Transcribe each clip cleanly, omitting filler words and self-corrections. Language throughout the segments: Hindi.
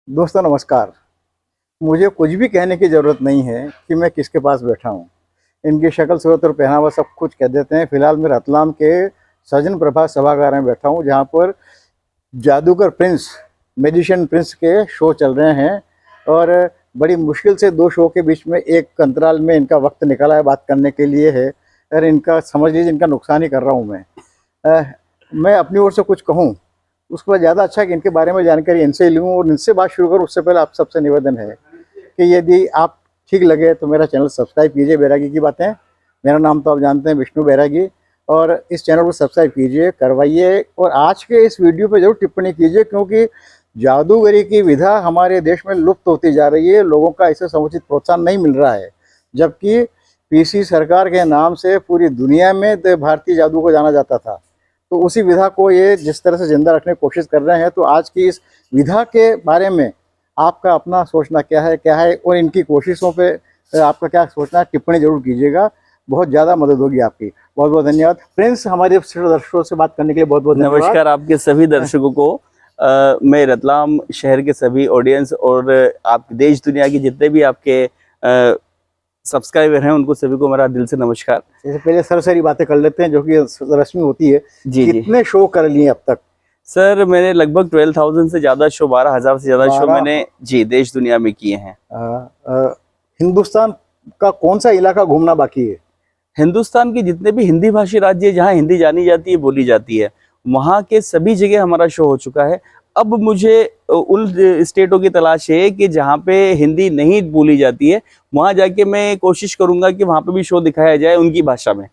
दोस्तों नमस्कार। मुझे कुछ भी कहने की ज़रूरत नहीं है कि मैं किसके पास बैठा हूँ। इनकी शक्ल सूरत और पहनावा सब कुछ कह देते हैं। फ़िलहाल मैं रतलाम के सजन प्रभा सभागार में बैठा हूँ, जहाँ पर जादूगर प्रिंस, मैजिशियन प्रिंस के शो चल रहे हैं और बड़ी मुश्किल से 2 शो के बीच में एक अंतराल में इनका वक्त निकाला है, बात करने के लिए है। और इनका समझ लीजिए इनका नुकसान ही कर रहा हूँ मैं। मैं अपनी ओर से कुछ कहूँ उसके बाद ज़्यादा अच्छा है कि इनके बारे में जानकारी इनसे लूँ और इनसे बात शुरू करूँ। उससे पहले आप सबसे निवेदन है कि यदि आप ठीक लगे तो मेरा चैनल सब्सक्राइब कीजिए, बैरागी की बातें। मेरा नाम तो आप जानते हैं, विष्णु बैरागी, और इस चैनल को सब्सक्राइब कीजिए, करवाइए और आज के इस वीडियो पे ज़रूर टिप्पणी कीजिए, क्योंकि जादूगरी की विधा हमारे देश में लुप्त होती जा रही है। लोगों का इसे समुचित प्रोत्साहन नहीं मिल रहा है, जबकि पीसी सरकार के नाम से पूरी दुनिया में भारतीय जादू को जाना जाता था। तो उसी विधा को ये जिस तरह से जिंदा रखने की कोशिश कर रहे हैं, तो आज की इस विधा के बारे में आपका अपना सोचना क्या है और इनकी कोशिशों पे आपका क्या सोचना है, टिप्पणी जरूर कीजिएगा। बहुत ज़्यादा मदद होगी आपकी। बहुत बहुत धन्यवाद। प्रिंस, हमारे दर्शकों से बात करने के लिए बहुत बहुत धन्यवाद। नमस्कार आपके सभी दर्शकों को। मैं रतलाम शहर के सभी ऑडियंस और आप देश दुनिया की जितने भी आपके सब्सक्राइबर हैं उनको सभी को मेरा दिल से नमस्कार। इससे पहले सरसरी बातें कर लेते हैं जो कि रस्मी होती है। जी कितने शो कर लिए अब तक? सर, मैंने लगभग 12,000 से ज़्यादा शो, 12,000 से ज़्यादा शो मैंने देश दुनिया में किए हैं। हिंदुस्तान का कौन सा इलाका घूमना बाकी है? हिंदुस्तान के जितने भी हिंदी भाषी राज्य जहाँ हिंदी जानी जाती है, बोली जाती है, वहाँ के सभी जगह हमारा शो हो चुका है। अब मुझे उन स्टेटों की तलाश है कि जहाँ पे हिंदी नहीं बोली जाती है, वहाँ जाके मैं कोशिश करूँगा कि वहाँ पे भी शो दिखाया जाए उनकी भाषा में।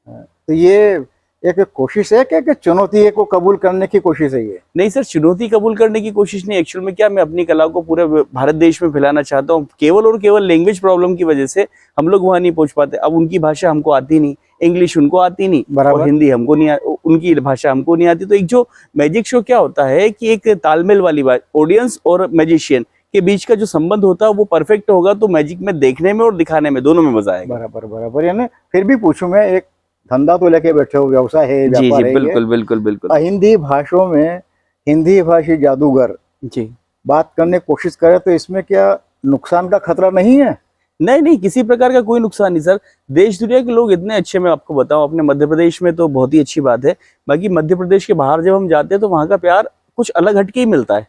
तो ये एक कोशिश है कि चुनौती है को कबूल करने की कोशिश है? ये नहीं सर, चुनौती कबूल करने की कोशिश नहीं। एक्चुअल में क्या, मैं अपनी कला को पूरे भारत देश में फैलाना चाहता हूँ। केवल और केवल लैंग्वेज प्रॉब्लम की वजह से हम लोग वहाँ नहीं पहुँच पाते। अब उनकी भाषा हमको आती नहीं, इंग्लिश उनको आती नहीं और हिंदी हमको नहीं उनकी भाषा हमको नहीं आती। तो एक जो मैजिक शो क्या होता है कि एक तालमेल वाली बात, ऑडियंस और मैजिशियन के बीच का जो संबंध होता है वो परफेक्ट होगा तो मैजिक में देखने में और दिखाने में दोनों में मजा आएगा। बराबर बराबर। यानी फिर भी पूछूं मैं, एक धंधा तो लेके बैठे हो, व्यवसाय है, व्यापार है। बिल्कुल बिल्कुल बिल्कुल। हिंदी भाषाओं में हिंदी भाषी जादूगर जी बात करने की कोशिश करे तो इसमें क्या नुकसान का खतरा नहीं है? नहीं नहीं, किसी प्रकार का कोई नुकसान नहीं सर। देश दुनिया के लोग इतने अच्छे, मैं आपको बताऊं, अपने मध्य प्रदेश में तो बहुत ही अच्छी बात है। बाकी मध्य प्रदेश के बाहर जब हम जाते हैं तो वहाँ का प्यार कुछ अलग हटके ही मिलता है।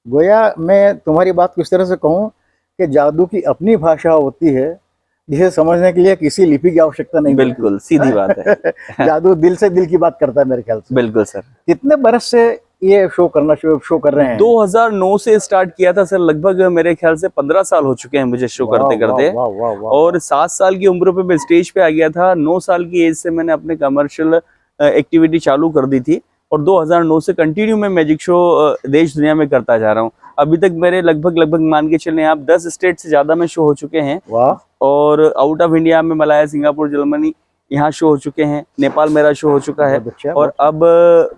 गोया मैं तुम्हारी बात को इस तरह से कहूँ कि जादू की अपनी भाषा होती है जिसे समझने के लिए किसी लिपि की आवश्यकता नहीं। बिल्कुल सीधी बात है। जादू दिल से दिल की बात करता है मेरे ख्याल से। बिल्कुल सर। कितने बरस से ये शो कर रहे हैं? 2009 से स्टार्ट किया था सर। लगभग मेरे ख्याल से 15 साल हो चुके हैं मुझे शो करते करते। और 7 साल की उम्र पे मैं स्टेज पे आ गया था। 9 साल की एज से मैंने अपने कमर्शियल एक्टिविटी चालू कर दी थी और 2009 से कंटिन्यू मैं मैजिक शो देश दुनिया में करता जा रहा हूँ। अभी तक मेरे लगभग मान के चलें आप 10 स्टेट से ज्यादा में शो हो चुके हैं। और आउट ऑफ इंडिया में मलाया, सिंगापुर, जर्मनी, यहाँ शो हो चुके हैं। नेपाल मेरा शो हो चुका है। और अब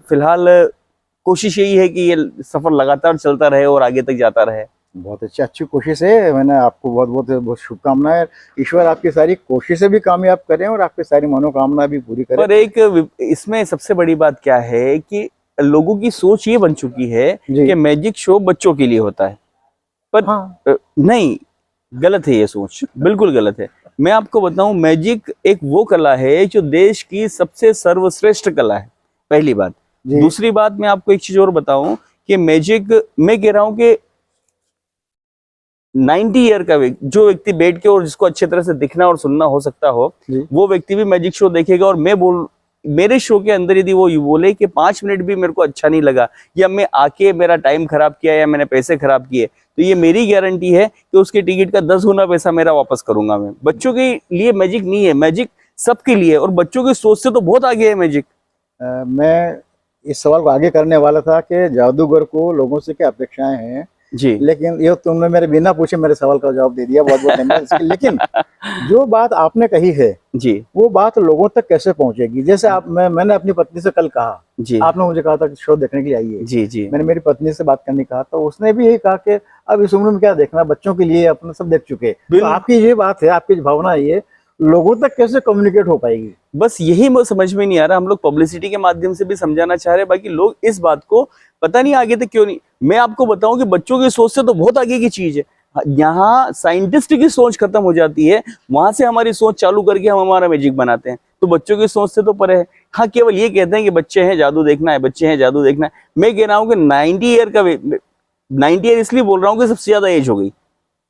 फिलहाल कोशिश यही है कि ये सफर लगातार चलता रहे और आगे तक जाता रहे। बहुत अच्छी कोशिश है। मैंने आपको बहुत शुभकामनाएं। ईश्वर आपकी सारी कोशिशें भी कामयाब करें और आपकी सारी मनोकामना भी पूरी करें। पर एक इसमें सबसे बड़ी बात क्या है कि लोगों की सोच ये बन चुकी है कि मैजिक शो बच्चों के लिए होता है। पर नहीं, गलत है ये सोच, बिल्कुल गलत है। मैं आपको बताऊं, मैजिक एक वो कला है जो देश की सबसे सर्वश्रेष्ठ कला है, पहली बात। दूसरी बात, मैं आपको एक चीज और बताऊं कि मैजिक, मैं कह रहा हूं कि 90 ईयर का जो व्यक्ति बैठ के और जिसको अच्छे तरह से दिखना और सुनना हो सकता हो, वो व्यक्ति भी मैजिक शो देखेगा। और मेरे शो के अंदर यदि वो बोले कि 5 मिनट भी मेरे को अच्छा नहीं लगा, या मैं आके मेरा टाइम खराब किया, या मैंने पैसे खराब किए, तो ये मेरी गारंटी है कि उसके टिकट का 10 गुना पैसा मेरा वापस करूंगा मैं। बच्चों के लिए मैजिक नहीं है, मैजिक सबके लिए, और बच्चों की सोच से तो बहुत आगे है मैजिक। मैं इस सवाल को आगे करने वाला था कि जादूगर को लोगों से क्या अपेक्षाएं हैं जी, लेकिन ये तुमने मेरे बिना पूछे मेरे सवाल का जवाब दे दिया। बहुत बहुत धन्यवाद। लेकिन जो बात आपने कही है जी, वो बात लोगों तक कैसे पहुंचेगी? जैसे मैंने अपनी पत्नी से कल कहा जी, आपने मुझे कहा था कि शो देखने के लिए आइए। जी जी, मैंने मेरी पत्नी से बात करने कहा तो उसने भी यही कहा कि अब इस उम्र में क्या देखना, बच्चों के लिए अपना सब देख चुके। तो आपकी ये बात है, आपकी भावना है, ये लोगों तक कैसे कम्युनिकेट हो पाएगी? बस यही मुझे समझ में नहीं आ रहा। हम लोग पब्लिसिटी के माध्यम से भी समझाना चाह रहे हैं, बाकी लोग इस बात को पता नहीं आगे तक क्यों नहीं। मैं आपको बताऊं कि बच्चों की सोच से तो बहुत आगे की चीज है। यहाँ साइंटिस्ट की सोच खत्म हो जाती है, वहां से हमारी सोच चालू करके हम हमारा मैजिक बनाते हैं। तो बच्चों की सोच से तो परे है। हाँ, केवल ये कहते हैं कि बच्चे हैं, जादू देखना है, बच्चे हैं, जादू देखना है। मैं कह रहा हूँ कि 90 ईयर इसलिए बोल रहा हूँ कि सबसे ज्यादा एज हो गई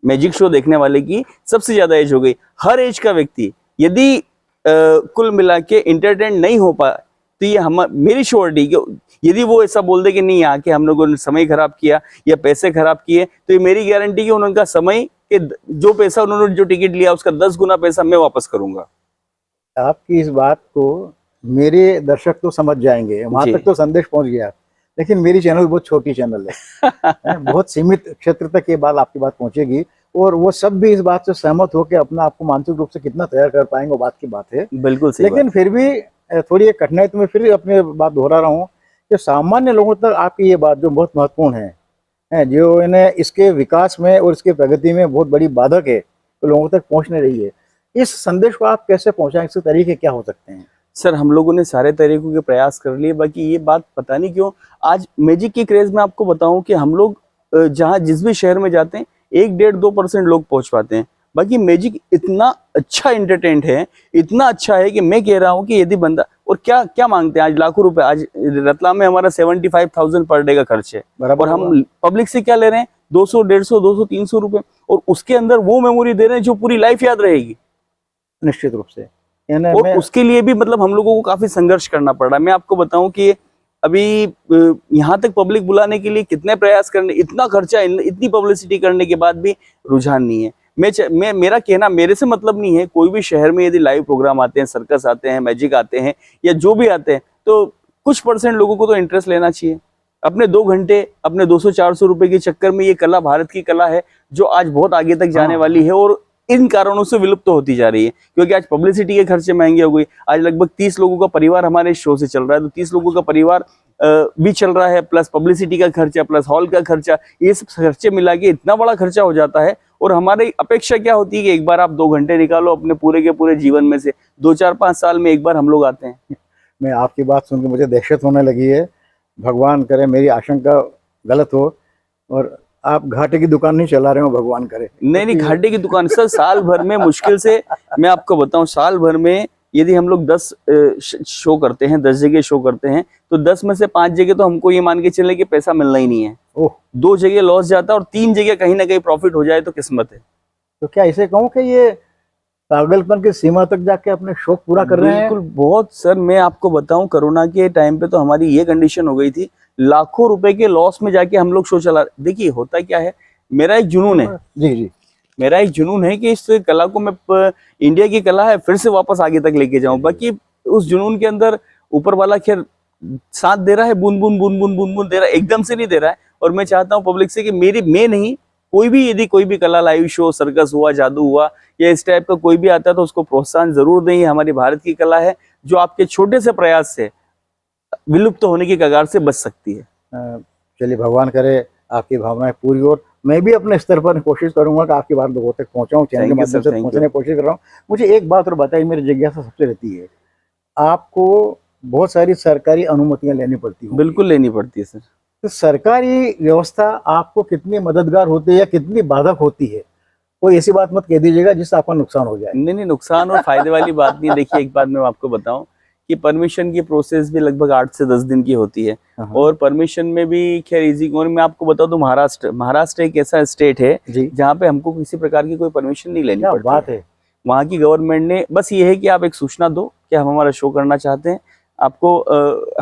मैजिक शो देखने वाले की, सबसे ज्यादा एज हो गई। हर एज का व्यक्ति यदि कुल मिला के इंटरटेन नहीं हो पाए तो ये हम मेरी श्योरिटी कि यदि वो ऐसा बोल दे कि नहीं आके हम लोगों ने समय खराब किया या पैसे खराब किए, तो ये मेरी गारंटी कि उनका समय के जो पैसा उन्होंने जो टिकट लिया उसका 10 गुना पैसा मैं वापस करूंगा। आपकी इस बात को मेरे दर्शक तो समझ जाएंगे, वहां तक तो संदेश पहुंच गया, लेकिन मेरी चैनल बहुत छोटी चैनल है बहुत सीमित क्षेत्र तक ये बात आपकी बात पहुंचेगी, और वो सब भी इस बात से सहमत हो कि अपना आपको मानसिक रूप से कितना तैयार कर पाएंगे, वो बात की बात है। बिल्कुल सही लेकिन फिर भी थोड़ी एक कठिनाई तो मैं फिर अपनी बात दोहरा रहा हूँ कि सामान्य लोगों तक आपकी ये बात जो बहुत महत्वपूर्ण है, जो इन्हें इसके विकास में और इसके प्रगति में बहुत बड़ी बाधक है, तो लोगों तक पहुंच नहीं रही है। इस संदेश को आप कैसे पहुंचाएं, इसके तरीके क्या हो सकते हैं? सर, हम लोगों ने सारे तरीकों के प्रयास कर लिए, बाकी ये बात पता नहीं क्यों आज मैजिक की क्रेज में आपको बताऊं कि हम लोग जहां जिस भी शहर में जाते हैं 1-1.5-2% लोग पहुंच पाते हैं। बाकी मैजिक इतना अच्छा एंटरटेनमेंट है, इतना अच्छा है कि मैं कह रहा हूं कि यदि बंदा, और क्या क्या मांगते हैं आज, लाखों रुपए। आज रतलाम में हमारा 75,000 पर डे का खर्च है, और हम पब्लिक से क्या ले रहे हैं 200, 150, 200, 300 रुपए, और उसके अंदर वो मेमोरी दे रहे हैं जो पूरी लाइफ याद रहेगी। निश्चित रूप से। और उसके लिए भी मतलब हम लोगों को काफी संघर्ष करना पड़ रहा है। मैं आपको बताऊं कि अभी यहाँ तक पब्लिक बुलाने के लिए कितने प्रयास करने, इतना खर्चा, इतनी पब्लिसिटी करने के बाद भी रुझान नहीं है। मैं मेरा कहना, मेरे से मतलब नहीं है, कोई भी शहर में यदि लाइव प्रोग्राम आते हैं, सर्कस आते हैं, मैजिक आते हैं, या जो भी आते हैं, तो कुछ % लोगों को तो इंटरेस्ट लेना चाहिए। अपने 2 घंटे, अपने 200-400 रुपए के चक्कर में ये कला भारत की कला है जो आज बहुत आगे तक जाने वाली है, और इन कारणों से विलुप्त तो होती जा रही है, क्योंकि आज पब्लिसिटी के खर्चे महंगे हो गई। आज लगभग 30 लोगों का परिवार हमारे शो से चल रहा है, तो 30 लोगों का परिवार भी चल रहा है, प्लस पब्लिसिटी का खर्चा, प्लस हॉल का खर्चा, ये सब खर्चे मिला के इतना बड़ा खर्चा हो जाता है। और हमारी अपेक्षा क्या होती है कि एक बार आप 2 घंटे निकालो अपने पूरे के पूरे जीवन में से, 2-4-5 साल में एक बार हम लोग आते हैं। मैं आपकी बात सुन के मुझे दहशत होने लगी है। भगवान करे मेरी आशंका गलत हो और आप घाटे की दुकान नहीं चला रहे हो, भगवान करे। नहीं, घाटे की दुकान सर, साल भर में मुश्किल से, मैं आपको बताऊं, साल भर में यदि हम लोग 10 शो करते हैं, 10 जगह शो करते हैं, तो 10 में से 5 जगह तो हमको ये मान के चले कि पैसा मिलना ही नहीं है। 2 जगह लॉस जाता है और 3 जगह कहीं ना कहीं प्रॉफिट हो जाए तो किस्मत है। तो क्या इसे कहूँ कि ये पागलपन की सीमा तक जाके अपने शौक पूरा कर रहे हैं? बिल्कुल, बहुत सर। मैं आपको बताऊं, कोरोना के टाइम पे तो हमारी ये कंडीशन हो गई थी, लाखों रुपए के लॉस में जाके हम लोग शो चला। देखिए होता क्या है, मेरा एक जुनून है, जी, मेरा एक जुनून है कि इस कला को मैं इंडिया की कला है फिर से वापस आगे तक लेके जाऊं। बाकी उस जुनून के अंदर ऊपर वाला खैर साथ दे रहा है, बूंद बूंद दे रहा है, एकदम से नहीं दे रहा है। और मैं चाहता हूं पब्लिक से कि मैं नहीं, कोई भी यदि कोई भी कला, लाइव शो, सर्कस हुआ, जादू हुआ, या इस टाइप का कोई भी आता है तो उसको प्रोत्साहन जरूर दें। हमारी भारत की कला है जो आपके छोटे से प्रयास से विलुप्त होने की कगार से बच सकती है। चलिए, भगवान करे आपकी भावनाएं पूरी, और मैं भी अपने स्तर पर कोशिश करूंगा कि आपकी बात लोगों तक पहुंचाऊं, चैनल के माध्यम से पहुंचने की कोशिश कर रहा हूं। मुझे एक बात और बताइए, मेरी जिज्ञासा सबसे रहती है, आपको बहुत सारी सरकारी अनुमतियां लेनी पड़ती हैं? बिल्कुल लेनी पड़ती है सर। तो सरकारी व्यवस्था आपको कितनी मददगार होती है या कितनी बाधक होती है? कोई ऐसी बात मत कह दीजिएगा जिससे आपका नुकसान हो जाए। नहीं, नुकसान और फायदे वाली बात नहीं। देखिए, एक बात मैं आपको बताऊं कि परमिशन की प्रोसेस भी लगभग 8 से 10 दिन की होती है, और परमिशन में भी खैर इजी। और मैं आपको बताऊं तो महाराष्ट्र एक ऐसा स्टेट है जहाँ पे हमको किसी प्रकार की कोई परमिशन नहीं लेनी पड़ती। बात है, वहाँ की गवर्नमेंट ने बस ये है कि आप एक सूचना दो कि हम हमारा शो करना चाहते हैं, आपको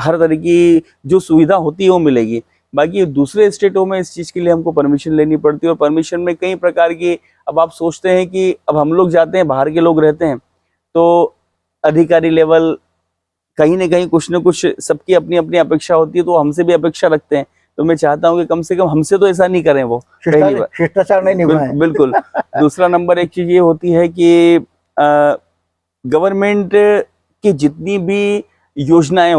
हर तरह की जो सुविधा होती है वो मिलेगी। बाकी दूसरे स्टेटों में इस चीज के लिए हमको परमिशन लेनी पड़ती है, और परमिशन में कई प्रकार की, अब आप सोचते हैं कि अब हम लोग जाते हैं, बाहर के लोग रहते हैं, तो अधिकारी लेवल कहीं ना कहीं कुछ न कुछ सबकी अपनी अपनी अपेक्षा होती है, तो हमसे भी अपेक्षा रखते हैं। तो मैं चाहता हूं कि कम से कम हमसे तो ऐसा नहीं करें, वो शिष्टाचार नहीं निभाएं। बिल्कुल। दूसरा नंबर एक चीज ये होती है कि गवर्नमेंट की जितनी भी योजनाएं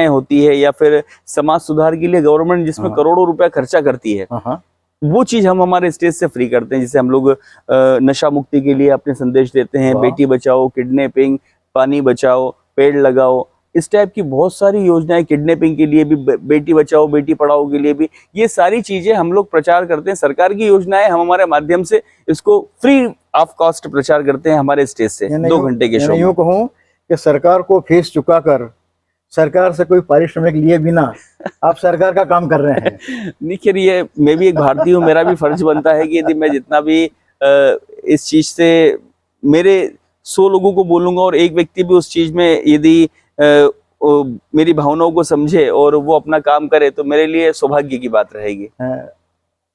होती है या फिर समाज सुधार के लिए गवर्नमेंट जिसमें करोड़ों रुपया खर्चा करती है, वो चीज हम हमारे स्टेज से फ्री करते हैं। जैसे हम लोग नशा मुक्ति के लिए अपने संदेश देते हैं, बेटी बचाओ, किडनैपिंग, पानी बचाओ, पेड़ लगाओ, इस टाइप की बहुत सारी योजनाएं, किडनैपिंग के लिए भी, बेटी बचाओ बेटी पढ़ाओ के लिए भी, ये सारी चीजें हम लोग प्रचार करते हैं। सरकार की योजनाएं हम हमारे माध्यम से इसको फ्री ऑफ कॉस्ट प्रचार करते हैं हमारे स्टेज से 2 घंटे के शो में। यूँ कहूँ कि सरकार को फीस चुकाकर, सरकार से कोई पारिश्रमिक लिए बिना आप सरकार का काम कर रहे हैं। नहीं खैर, ये मैं भी एक भारतीय हूँ, मेरा भी फर्ज बनता है कि यदि मैं जितना भी इस चीज से मेरे 100 लोगों को बोलूंगा और एक व्यक्ति भी उस चीज में यदि मेरी भावनाओं को समझे और वो अपना काम करे तो मेरे लिए सौभाग्य की बात रहेगी।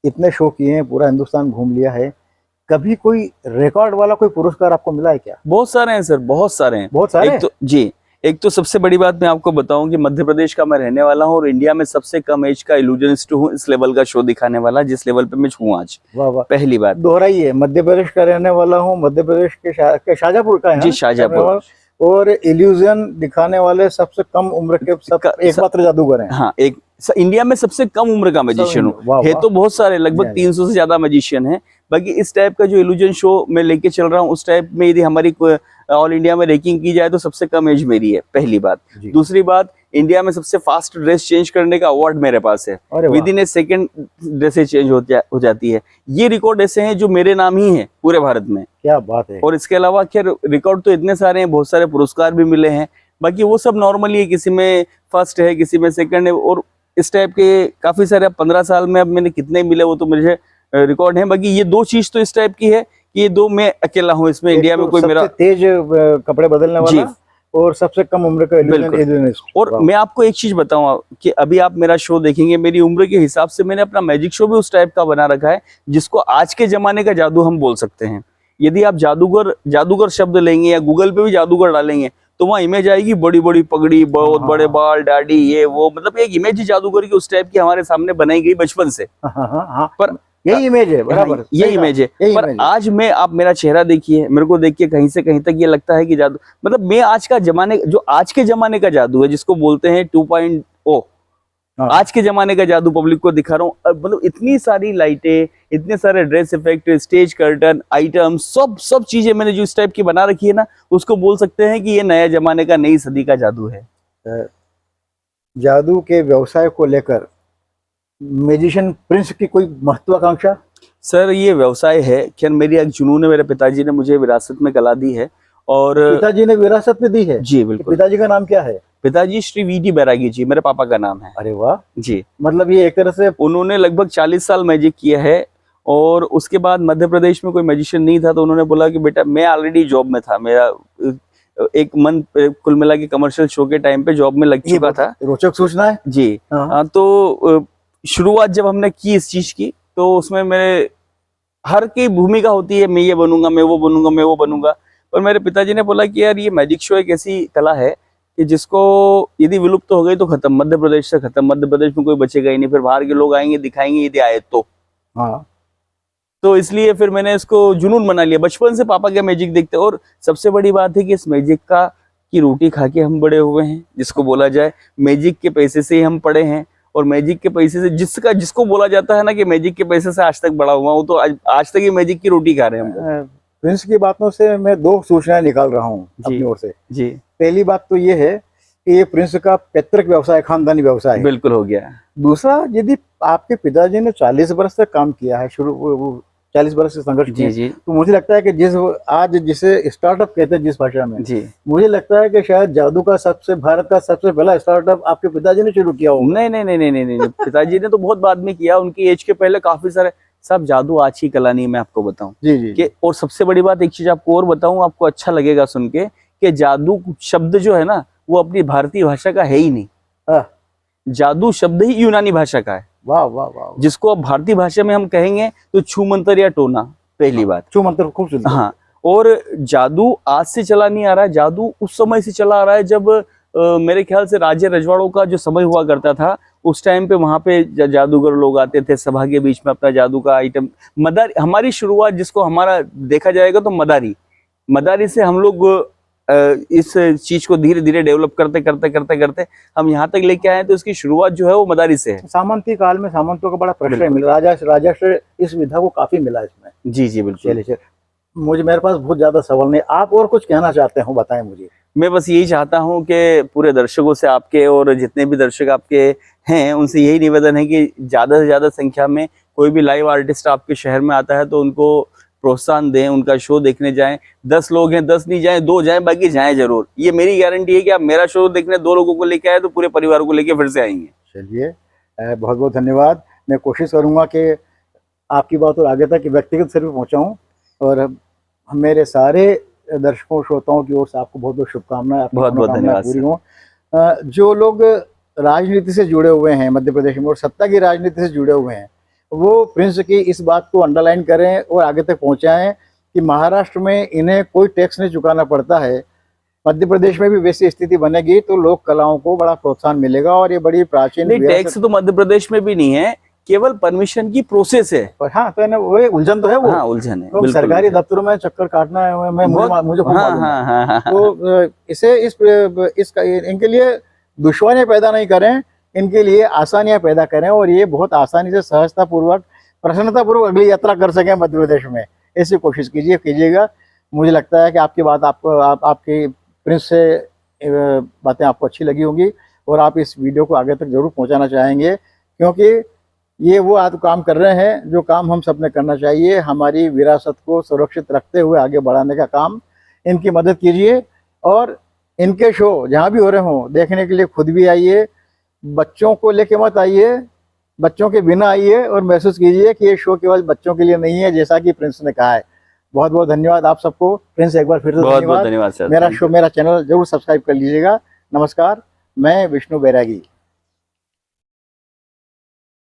इतने शो किए हैं, पूरा हिंदुस्तान घूम लिया है, कभी कोई रिकॉर्ड वाला कोई पुरस्कार आपको मिला है क्या? बहुत सारे हैं सर, बहुत सारे हैं। बहुत सारे? एक तो सबसे बड़ी बात मैं आपको बताऊं कि मध्य प्रदेश का मैं रहने वाला हूं और इंडिया में सबसे कम एज का इल्यूजनिस्ट हूं, इस लेवल का शो दिखाने वाला, जिस लेवल पे मैं हूं आज। वाह वाह। पहली बात दोहराइए, मध्य प्रदेश का रहने वाला हूँ, मध्य प्रदेश के शाहजहाँपुर का है। जी, शाहजहाँपुर। और इल्यूजन दिखाने वाले सबसे कम उम्र के एकमात्र जादूगर हैं। हाँ, इंडिया में सबसे कम उम्र का मैजिशियन हूँ। है तो बहुत सारे, लगभग 300 से ज्यादा मैजिशियन हैं। बाकी इस टाइप का जो इल्यूजन शो मैं लेके चल रहा हूँ, उस टाइप में यदि हमारी ऑल इंडिया में रैंकिंग की जाए तो सबसे कम एज मेरी है, पहली बात। दूसरी बात, इंडिया में सबसे फास्ट ड्रेस चेंज करने का अवार्ड मेरे पास है। Within a second dresses change हो जाती है। ये रिकॉर्ड ऐसे हैं जो मेरे नाम ही है पूरे भारत में। क्या बात है। और इसके अलावा खैर रिकॉर्ड तो इतने सारे हैं, बहुत सारे पुरस्कार भी मिले हैं। बाकी वो सब नॉर्मली है, किसी में फर्स्ट है, किसी में सेकंड है, और इस टाइप के काफी सारे। 15 साल में अब मैंने कितने मिले वो तो मुझे रिकॉर्ड है। बाकी ये 2 चीज तो इस टाइप की है कि ये 2 मैं अकेला हूँ इसमें। इंडिया में कोई मेरा तेज कपड़े बदलने वाला और सबसे कम उम्र का इल्यूजनिस्ट। और मैं आपको एक चीज बताऊं कि अभी आप मेरा शो देखेंगे, मेरी उम्र के हिसाब से मैंने अपना मैजिक शो भी उस टाइप का बना रखा है जिसको आज के जमाने का जादू हम बोल सकते हैं। यदि आप जादूगर शब्द लेंगे या गूगल पे भी जादूगर डालेंगे तो वहाँ इमेज आएगी, बड़ी बड़ी पगड़ी, बहुत बड़े बाल, दाढ़ी, ये वो, मतलब एक इमेज ही जादूगर की उस टाइप की हमारे सामने बनाई गई बचपन से। पर यही इमेज है, बराबर ये इमेज है। पर आज में आप मेरा चेहरा देखिए, मेरे को देख के कहीं से कहीं तक ये लगता है कि जादू, मतलब मैं आज के जमाने का जादू है जिसको बोलते हैं 2.0, आज के जमाने का जादू पब्लिक को दिखा रहा हूँ। मतलब इतनी सारी लाइटें, इतने सारे dress effect, stage curtain, item, सब चीजें मैंने जो इस टाइप की बना रखी है ना, उसको बोल सकते हैं कि ये नया जमाने का, नई सदी का जादू है। जादू के व्यवसाय को लेकर मैजिशियन प्रिंस की कोई महत्वाकांक्षा? सर ये व्यवसाय है, खैर मेरी एक जुनून है, मेरे पिताजी ने मुझे विरासत में कला दी है। और पिताजी ने विरासत में दी है? जी बिल्कुल। पिताजी का नाम क्या है? पिताजी श्री वी.डी. बैरागी जी मेरे पापा का नाम है। अरे वाह जी। मतलब ये एक तरह से उन्होंने लगभग 40 साल मैजिक किया है। और उसके बाद मध्य प्रदेश में कोई मैजिशियन नहीं था तो उन्होंने बोला कि बेटा, मैं ऑलरेडी जॉब में था, मेरा एक मंथ कुल मिला के कमर्शियल शो के टाइम पे जॉब में लग चुका था। रोचक सूचना है जी। तो शुरुआत जब हमने की इस चीज की तो उसमें मेरे हर की भूमिका होती है, मैं ये बनूंगा, मैं वो बनूंगा, मैं वो बनूंगा। पर मेरे पिताजी ने बोला कि यार ये मैजिक शो एक ऐसी कला है कि जिसको यदि विलुप्त तो हो गई तो खत्म, मध्य प्रदेश से खत्म, मध्य प्रदेश में कोई बचेगा ही नहीं, फिर बाहर के लोग आएंगे, दिखाएंगे यदि आए तो। हाँ। तो इसलिए फिर मैंने इसको जुनून बना लिया, बचपन से पापा के मैजिक देखते। और सबसे बड़ी बात है कि इस मैजिक की रोटी खा के हम बड़े हुए हैं, जिसको बोला जाए मैजिक के पैसे से ही हम पढ़े हैं। और मैजिक के पैसे से जिसको बोला जाता है ना कि मैजिक के पैसे से आज तक बड़ा हुआ हूँ, तो आज तक ही मैजिक की रोटी खा रहे हैं हम। प्रिंस की बातों से मैं 2 सूचनाएं निकाल रहा हूँ अपनी ओर से। जी। पहली बात तो ये है कि ये प्रिंस का पैतृक व्यवसाय, खानदानी व्यवसाय है। बिल्कुल हो गया। दूसरा, यदि आपके पिताजी ने 40 वर्ष तक काम किया है, 40 वर्ष से संघर्ष किया, तो मुझे लगता है कि आज जिसे स्टार्टअप कहते हैं जिस भाषा में, जी, मुझे लगता है कि शायद जादू का भारत का सबसे पहला स्टार्टअप आपके पिताजी ने शुरू किया होगा। नहीं, पिताजी ने तो बहुत बाद में किया, उनकी एज के पहले काफी सारे। सब जादू आज की कला नहीं, मैं आपको बताऊं। जी। और सबसे बड़ी बात, एक चीज आपको और बताऊं, आपको अच्छा लगेगा सुन के, कि जादू शब्द जो है ना वो अपनी भारतीय भाषा का है ही नहीं। जादू शब्द ही यूनानी भाषा का है। वाह वाह वाह। जिसको अब भारतीय भाषा में हम कहेंगे तो छू मंतर या टोना, पहली बात। छू मंतर खूब सुंदर। हाँ। और जादू आज से चला नहीं आ रहा है, जादू उस समय से चला आ रहा है जब मेरे ख्याल से राज्य रजवाड़ों का जो समय हुआ करता था, उस टाइम पे वहां पे जादूगर लोग आते थे सभा के बीच में अपना जादू का आइटम। मदारी हमारी शुरुआत, जिसको हमारा देखा जाएगा तो मदारी से हम लोग इस चीज को धीरे धीरे डेवलप करते हम यहाँ तक लेके आए। तो इसकी शुरुआत जो है वो मदारी से है। सामंती काल में सामंतों का बड़ा प्रश्रय मिला, राजा से इस विधा को काफी मिला इसमें। जी बिल्कुल। मेरे पास बहुत ज्यादा सवाल नहीं, आप और कुछ कहना चाहते हो बताएं मुझे। मैं बस यही चाहता हूं कि पूरे दर्शकों से आपके और जितने भी दर्शक आपके हैं उनसे यही निवेदन है कि ज़्यादा से ज़्यादा संख्या में कोई भी लाइव आर्टिस्ट आपके शहर में आता है तो उनको प्रोत्साहन दें, उनका शो देखने जाएं। 10 लोग हैं, 10 नहीं जाएं, 2 जाएं, बाकी जाएं जरूर। ये मेरी गारंटी है कि आप मेरा शो देखने 2 लोगों को लेके आए तो पूरे परिवार को लेके फिर से आएंगे। चलिए, बहुत बहुत धन्यवाद। मैं कोशिश करूंगा कि आपकी बात और आगे तक व्यक्तिगत स्तर पर पहुंचाऊं और मेरे सारे दर्शकों श्रोताओं की ओर से आपको बहुत बहुत शुभकामनाएं, आपकी बहुत बहुत मनोकामनाएं धन्यवाद पूरी हों। जो लोग राजनीति से जुड़े हुए हैं मध्य प्रदेश में और सत्ता की राजनीति से जुड़े हुए हैं, वो प्रिंस की इस बात को अंडरलाइन करें और आगे तक पहुंचाएं कि महाराष्ट्र में इन्हें कोई टैक्स नहीं चुकाना पड़ता है। मध्य प्रदेश में भी वैसी स्थिति बनेगी तो लोक कलाओं को बड़ा प्रोत्साहन मिलेगा और ये बड़ी प्राचीन टैक्स तो मध्य प्रदेश में भी नहीं है, केवल परमिशन की प्रोसेस है। पर हाँ, तो वो उलझन तो है, वो हाँ, उलझन है। तो सरकारी दफ्तरों में चक्कर काटना है, मुझे खूब मालूम है। तो इसे इनके लिए दुश्वारियां पैदा नहीं करें, इनके लिए आसानियां पैदा करें और ये बहुत आसानी से सहजता पूर्वक प्रसन्नता पूर्वक अगली यात्रा कर सकें मध्य प्रदेश में। ऐसी कोशिश कीजिएगा। मुझे लगता है कि आपकी बात आपकी प्रिंस से बातें आपको अच्छी लगी होंगी और आप इस वीडियो को आगे तक जरूर पहुंचाना चाहेंगे, क्योंकि ये वो काम कर रहे हैं जो काम हम सब ने करना चाहिए। हमारी विरासत को सुरक्षित रखते हुए आगे बढ़ाने का काम, इनकी मदद कीजिए और इनके शो जहाँ भी हो रहे हों देखने के लिए खुद भी आइए। बच्चों को लेके मत आइए, बच्चों के बिना आइए और महसूस कीजिए कि ये शो केवल बच्चों के लिए नहीं है, जैसा कि प्रिंस ने कहा है। बहुत बहुत धन्यवाद आप सबको। प्रिंस, एक बार फिर से बहुत धन्यवाद सर। मेरा चैनल जरूर सब्सक्राइब कर लीजिएगा। नमस्कार, मैं विष्णु बैरागी।